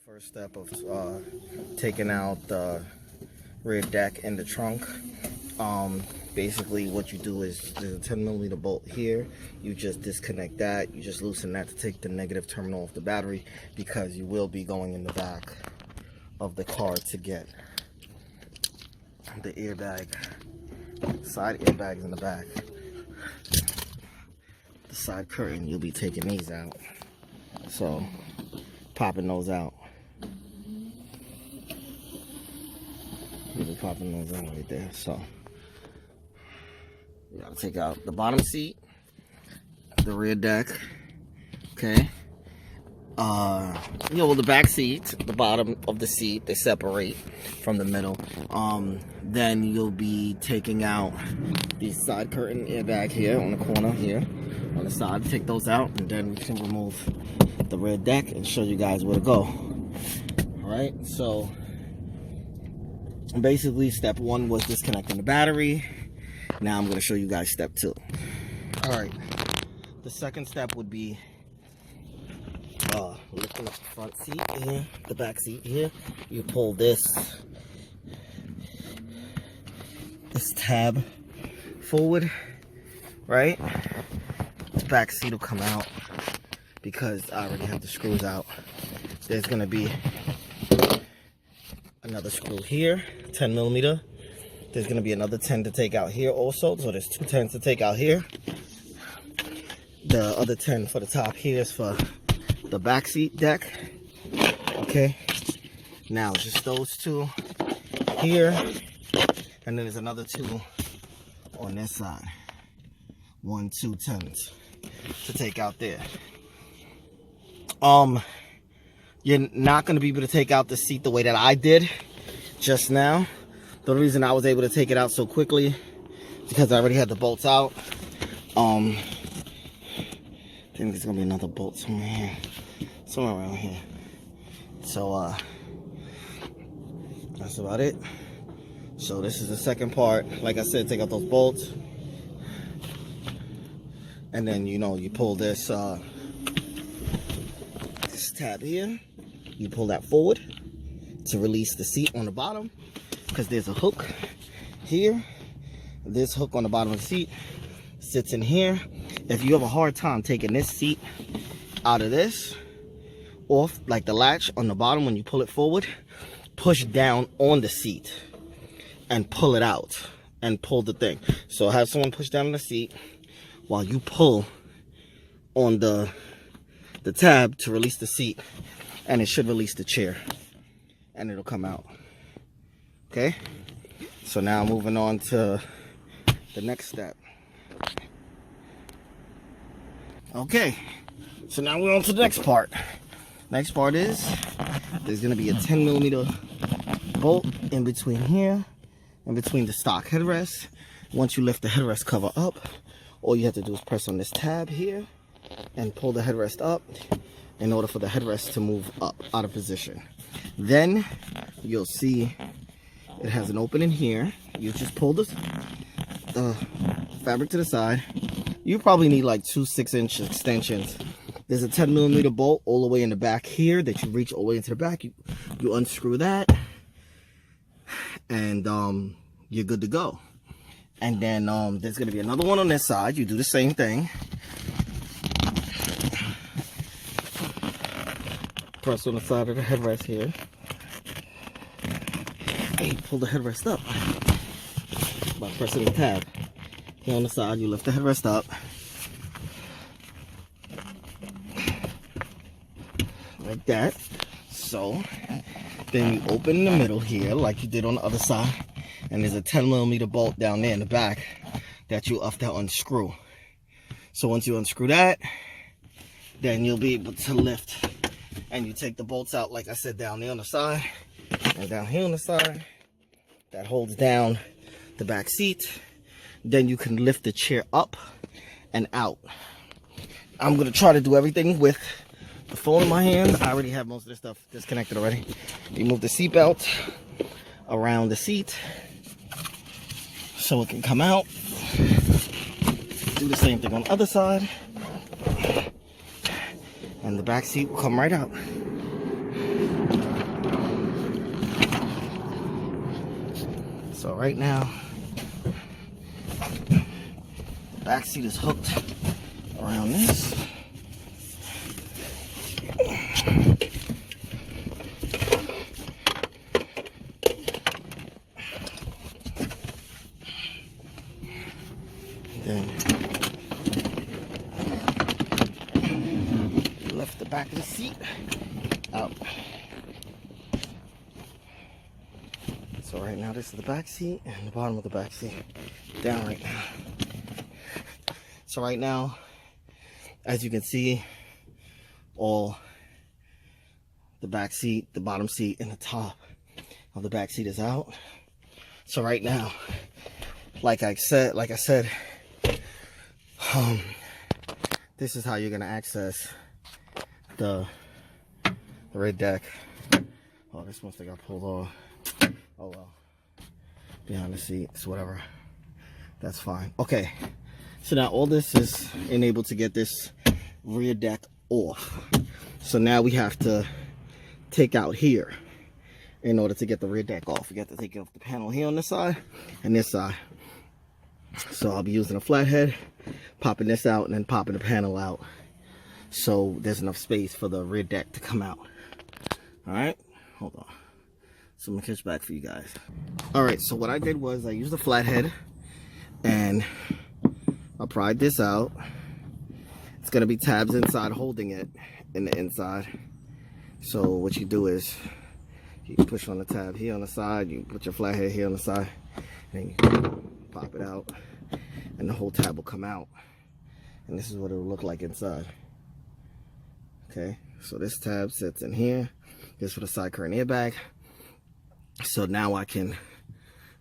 First step of taking out the rear deck and the trunk. Basically what you do is there's a 10mm bolt here. You just disconnect that. You just loosen that to take the negative terminal off the battery, because you will be going in the back of the car to get the airbag, side airbags in the back. The side curtain, you'll be taking these out. So popping those out. You'll be popping those out right there. So you gotta take out the bottom seat, the rear deck, okay. Well, the back seat, the bottom of the seat, they separate from the middle. Then you'll be taking out the side curtain airbag here on the corner here on the side. Take those out, and then we can remove the rear deck and show you guys where to go. All right, so basically step one was disconnecting the battery. Now I'm going to show you guys step two. All right, the second step would be lifting up the front seat here, the back seat here. You pull this tab forward, right? The back seat will come out because I already have the screws out. There's going to be another screw here, 10mm. There's going to be another 10 to take out here also. So there's two 10s to take out here. The other 10 for the top here is for the back seat deck. Okay. Now just those two here. And then there's another two on this side. 1, 2 10s to take out there. You're not going to be able to take out the seat the way that I did just now. The reason I was able to take it out so quickly is because I already had the bolts out. I think there's going to be another bolt somewhere here. Somewhere around here. So, that's about it. So this is the second part. Like I said, take out those bolts. And then, you know, you pull this tab here. You pull that forward to release the seat on the bottom, because there's a hook here. This hook on the bottom of the seat sits in here. If you have a hard time taking this seat out of this, off, like the latch on the bottom, when you pull it forward, push down on the seat and pull it out and pull the thing. So have someone push down on the seat while you pull on the tab to release the seat, and it should release the chair and it'll come out. Okay, so now moving on to the next step. Okay, so now we're on to the next part. Next part is there's going to be a 10mm bolt in between here, in between the stock headrest. Once you lift the headrest cover up, all you have to do is press on this tab here and pull the headrest up in order for the headrest to move up out of position. Then you'll see it has an opening here. You just pull the fabric to the side. You probably need like 2 6-inch extensions. There's a 10mm bolt all the way in the back here that you reach all the way into the back. You unscrew that, and you're good to go. And then there's going to be another one on this side. You do the same thing. Press on the side of the headrest here. And you pull the headrest up by pressing the tab. Here on the side, you lift the headrest up. Like that. So then you open in the middle here like you did on the other side, and there's a 10mm bolt down there in the back that you have to unscrew. So once you unscrew that, then you'll be able to lift, and you take the bolts out like I said down there on the side and down here on the side that holds down the back seat. Then you can lift the chair up and out. I'm gonna try to do everything with the phone in my hand. I already have most of this stuff disconnected already. You move the seat belt around the seat so it can come out. Do the same thing on the other side. And the back seat will come right out. So right now, the back seat is hooked around this. Then lift the back of the seat out. So right now this is the back seat and the bottom of the back seat down right now. So right now, as you can see, all the back seat, the bottom seat, and the top of the back seat is out. So right now, like I said, this is how you're gonna access the rear deck. Oh, this one thing got pulled off. Oh well, behind the seats, whatever. That's fine. Okay, so now all this is enabled to get this rear deck off. So now we have to take out here in order to get the rear deck off. We got to take off the panel here on this side and this side. So I'll be using a flathead, popping this out, and then popping the panel out, so there's enough space for the rear deck to come out. All right, hold on. So I'm gonna catch back for you guys. All right, so what I did was I used a flathead and I pried this out. It's gonna be tabs inside holding it in the inside. So what you do is you push on the tab here on the side, you put your flathead here on the side, and you pop it out, and the whole tab will come out. And this is what it will look like inside. Okay, so this tab sits in here. This for the side curtain airbag. So now I can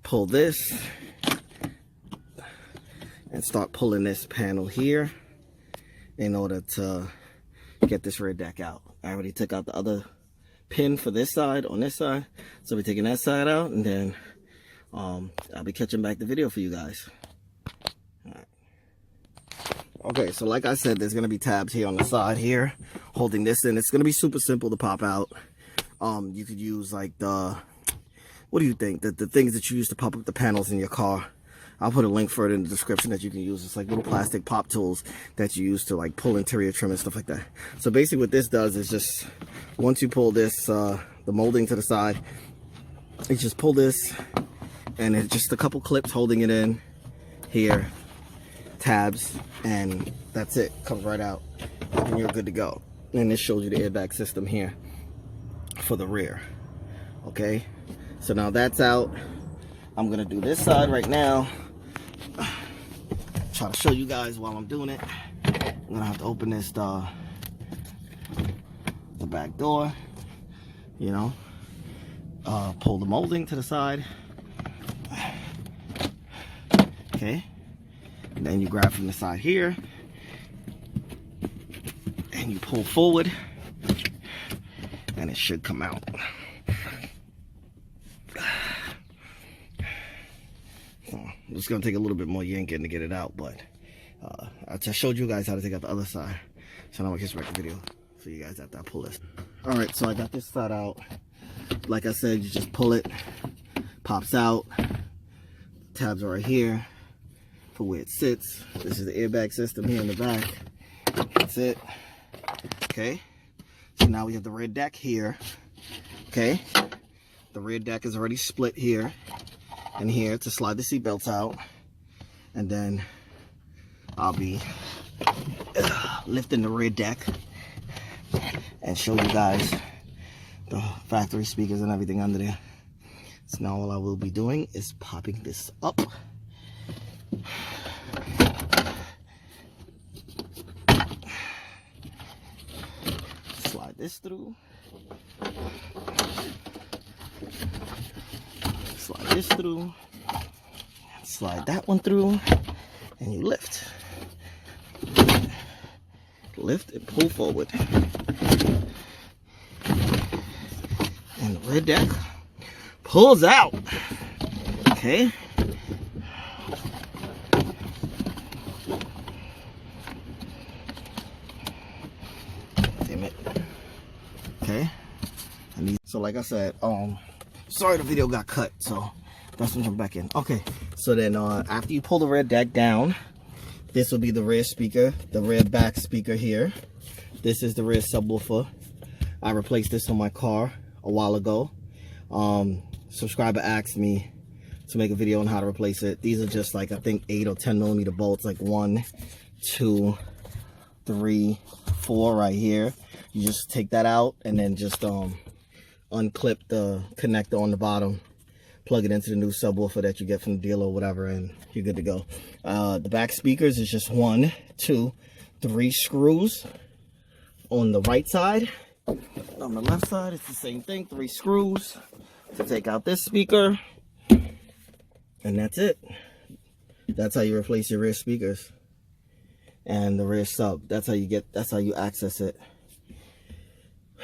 pull this and start pulling this panel here in order to get this rear deck out. I already took out the other pin for this side on this side, so we're taking that side out, and then I'll be catching back the video for you guys. All right. Okay, so like I said, there's gonna be tabs here on the side here holding this in. It's gonna be super simple to pop out. You could use like the, what do you think, the things that you use to pop up the panels in your car. I'll put a link for it in the description that you can use. It's like little plastic pop tools that you use to like pull interior trim and stuff like that. So basically what this does is just, once you pull this, the molding to the side, you just pull this, and it's just a couple clips holding it in here, tabs, and that's it. Comes right out, and you're good to go. And this shows you the airbag system here for the rear. Okay, so now that's out. I'm gonna do this side right now. Try to show you guys while I'm doing it. I'm gonna have to open this the back door, you know, pull the molding to the side. Okay, and then you grab from the side here and you pull forward, and it should come out. It's gonna take a little bit more yanking to get it out, but I just showed you guys how to take out the other side. So now I can just make a video for you guys after I pull this. All right, so I got this side out. Like I said, you just pull it, pops out. Tabs are right here for where it sits. This is the airbag system here in the back. That's it. Okay, so now we have the rear deck here. Okay, the rear deck is already split here and here to slide the seat belts out, and then I'll be lifting the rear deck and show you guys the factory speakers and everything under there. So now all I will be doing is popping this up. Slide this through. Slide this through. Slide that one through. And you lift. Lift and pull forward. And the rear deck pulls out. Okay. Damn it. Okay. So like I said, sorry the video got cut, so That's when jump back in. Okay, so then after you pull the rear deck down, this will be the rear speaker, the rear back speaker here. This is the rear subwoofer. I replaced this on my car a while ago. Subscriber asked me to make a video on how to replace it. These are just like, I think 8 or 10 millimeter bolts, like 1, 2, 3, 4 right here. You just take that out and then just unclip the connector on the bottom, plug it into the new subwoofer that you get from the dealer or whatever, and you're good to go. The back speakers is just 1, 2, 3 screws on the right side. On the left side, it's the same thing, 3 screws to take out this speaker, and that's it. That's how you replace your rear speakers and the rear sub. That's how you access it.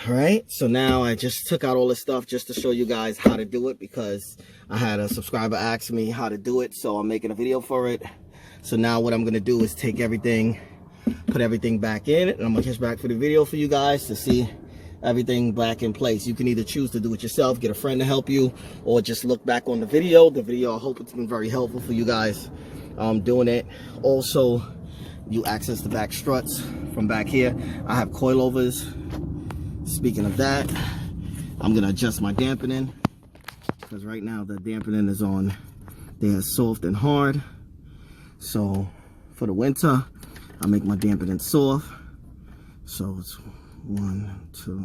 All right, so now I just took out all this stuff just to show you guys how to do it, because I had a subscriber ask me how to do it, so I'm making a video for it. So now what I'm gonna do is take everything, put everything back in it, and I'm gonna catch back for the video for you guys to see everything back in place. You can either choose to do it yourself, get a friend to help you, or just look back on the video. I hope it's been very helpful for you guys doing it. Also, you access the back struts from back here. I have coilovers. Speaking of that, I'm gonna adjust my dampening, because right now the dampening is on there, soft and hard. So for the winter, I make my dampening soft. So it's 1, 2,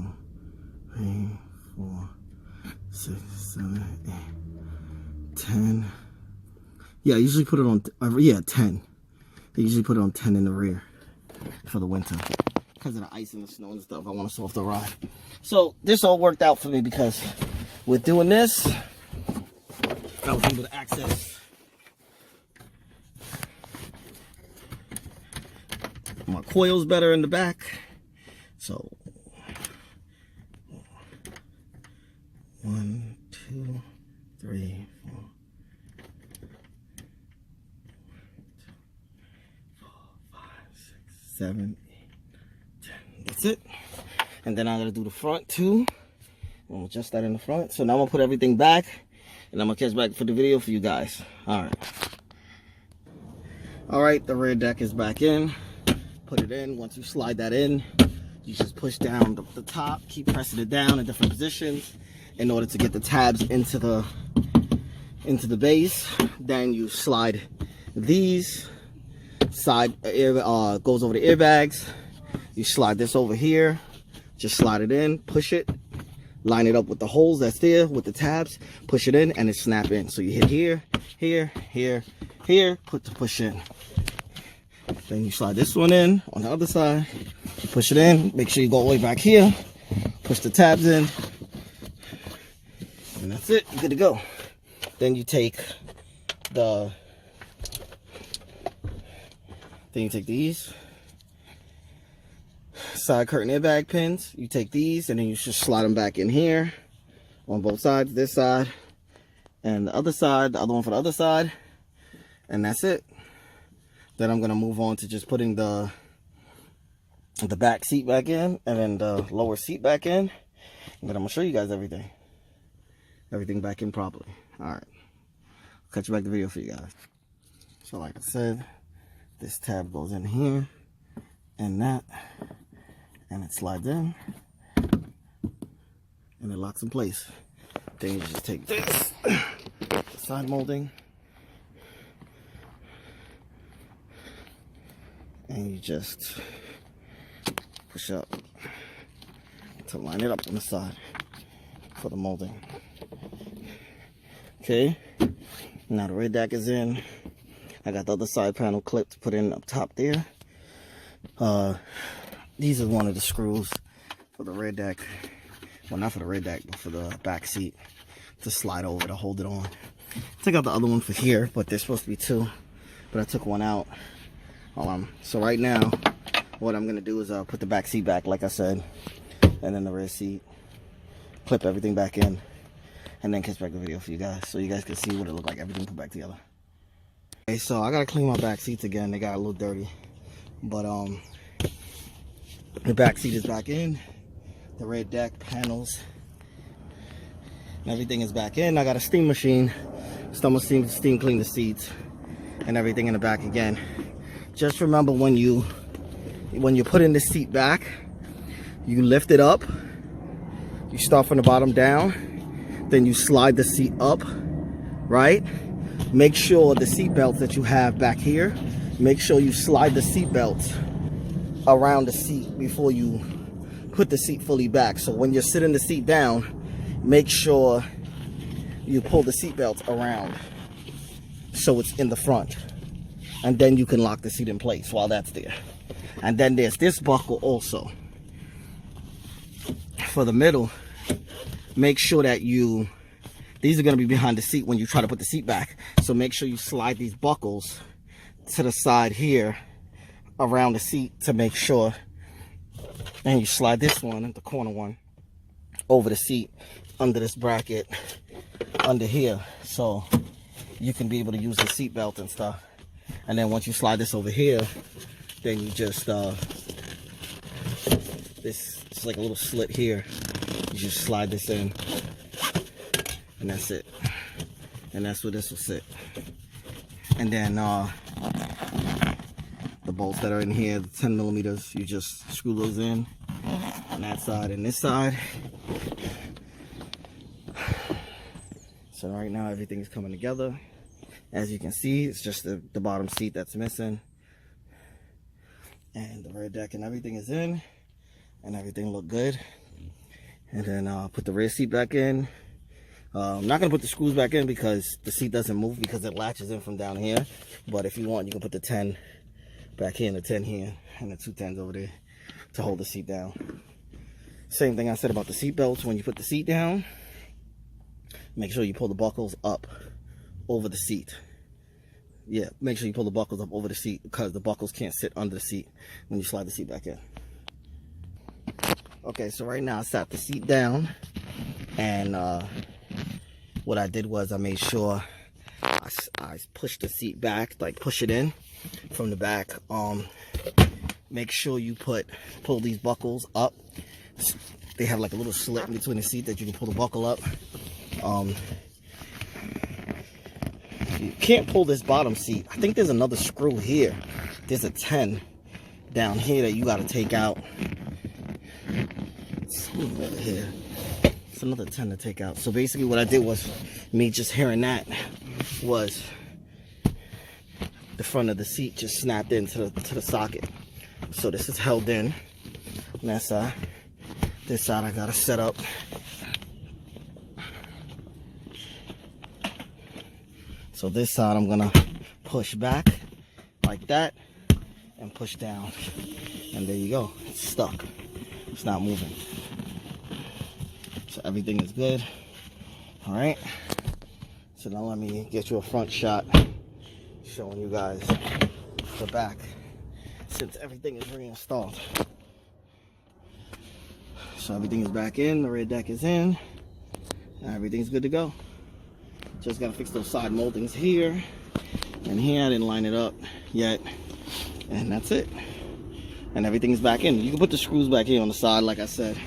3, 4, 6, 7, 8, 10. Yeah, I usually put it on 10. I usually put it on 10 in the rear for the winter. Because of the ice and the snow and stuff, I want to soft the ride. So this all worked out for me, because with doing this, I was able to access my coils better in the back. So 1, 2, 3, 4, 5, 6, 7, 8. That's it. And then I gotta do the front too. We'll adjust that in the front. So now I'm gonna put everything back, and I'm gonna catch back for the video for you guys. All right, the rear deck is back in. Put it in. Once you slide that in, you just push down the top, keep pressing it down in different positions in order to get the tabs into the base. Then you slide these side air, goes over the airbags. You slide this over here, just slide it in, push it, line it up with the holes that's there with the tabs, push it in, and it snap in. So you hit here, here, here, here, push in. Then you slide this one in on the other side, push it in, make sure you go all the way back here, push the tabs in, and that's it, you're good to go. Then you take these side curtain airbag pins, you take these and then you just slide them back in here on both sides, this side and the other side, the other one for the other side, and that's it. Then I'm going to move on to just putting the back seat back in, and then the lower seat back in, and then I'm going to show you guys everything back in properly. Alright, catch you back the video for you guys. So like I said, this tab goes in here and that, and it slides in and it locks in place. Then you just take this side molding and you just push up to line it up on the side for the molding. Okay, now the rear deck is in. I got the other side panel clip to put in up top there. These are one of the screws for the rear deck. Well, not for the rear deck, but for the back seat to slide over to hold it on. Took out the other one for here, but there's supposed to be 2, but I took one out. So right now, what I'm gonna do is put the back seat back, like I said, and then the rear seat, clip everything back in, and then catch back the video for you guys, so you guys can see what it looked like, everything put back together. Okay, so I gotta clean my back seats again. They got a little dirty, but the back seat is back in, the rear deck panels, everything is back in. I got a steam machine Someone steam clean the seats and everything in the back again. Just remember when you put in the seat back, you lift it up. You start from the bottom down, then you slide the seat up, right? Make sure the seat belts that you have back here, make sure you slide the seat belts around the seat before you put the seat fully back. So when you're sitting the seat down, make sure you pull the seat belts around so it's in the front. And then you can lock the seat in place while that's there. And then there's this buckle also. For the middle, make sure that these are going to be behind the seat when you try to put the seat back. So make sure you slide these buckles to the side here around the seat to make sure. And you slide this one, the corner one, over the seat under this bracket under here. So you can be able to use the seat belt and stuff. And then once you slide this over here, then you just, it's like a little slit here. You just slide this in. And that's it. And that's where this will sit. And then the bolts that are in here, the 10 millimeters, you just screw those in on that side and this side. So right now everything is coming together. As you can see, it's just the bottom seat that's missing. And the rear deck and everything is in. And everything looked good. And then put the rear seat back in. I'm not going to put the screws back in because the seat doesn't move because it latches in from down here. But if you want, you can put the 10 back here and the 10 here and the 2 10s over there to hold the seat down. Same thing I said about the seat belts. When you put the seat down, make sure you pull the buckles up over the seat. Yeah, make sure you pull the buckles up over the seat because the buckles can't sit under the seat when you slide the seat back in. Okay, so right now I sat the seat down, and what I did was I made sure I pushed the seat back, like push it in from the back. Make sure you pull these buckles up. They have like a little slit in between the seat that you can pull the buckle up. You can't pull this bottom seat. I think there's another screw here. There's a 10 down here that you got to take out. Here. It's another 10 to take out. So basically what I did was, me just hearing that, was the front of the seat just snapped into the socket. So this is held in on that side. This side I gotta set up. So this side I'm gonna push back like that and push down. And there you go, it's stuck. It's not moving. So everything is good. All right. So now let me get you a front shot showing you guys the back since everything is reinstalled. So everything is back in, the rear deck is in, and everything's good to go. Just gotta fix those side moldings here and here. I didn't line it up yet, and that's it. And everything's back in. You can put the screws back here on the side, like I said,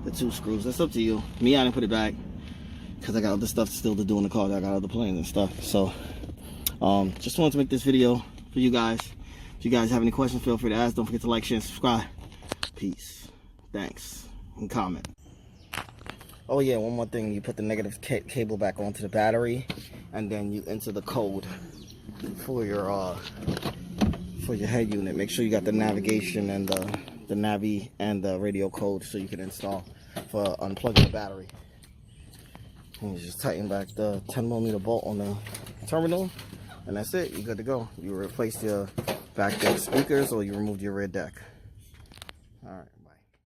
the 2 screws. That's up to you. Me, I didn't put it back because I got other stuff still to do in the car. I got other plans and stuff. So just wanted to make this video for you guys. If you guys have any questions, feel free to ask. Don't forget to like, share, and subscribe. Peace. Thanks. And comment. Oh yeah, one more thing. You put the negative cable back onto the battery, and then you enter the code for your head unit. Make sure you got the navigation and the navi and the radio code so you can install for unplugging the battery. And you just tighten back the 10 millimeter bolt on the terminal, and that's it. You're good to go. You replace your back deck speakers, or you removed your rear deck. All right.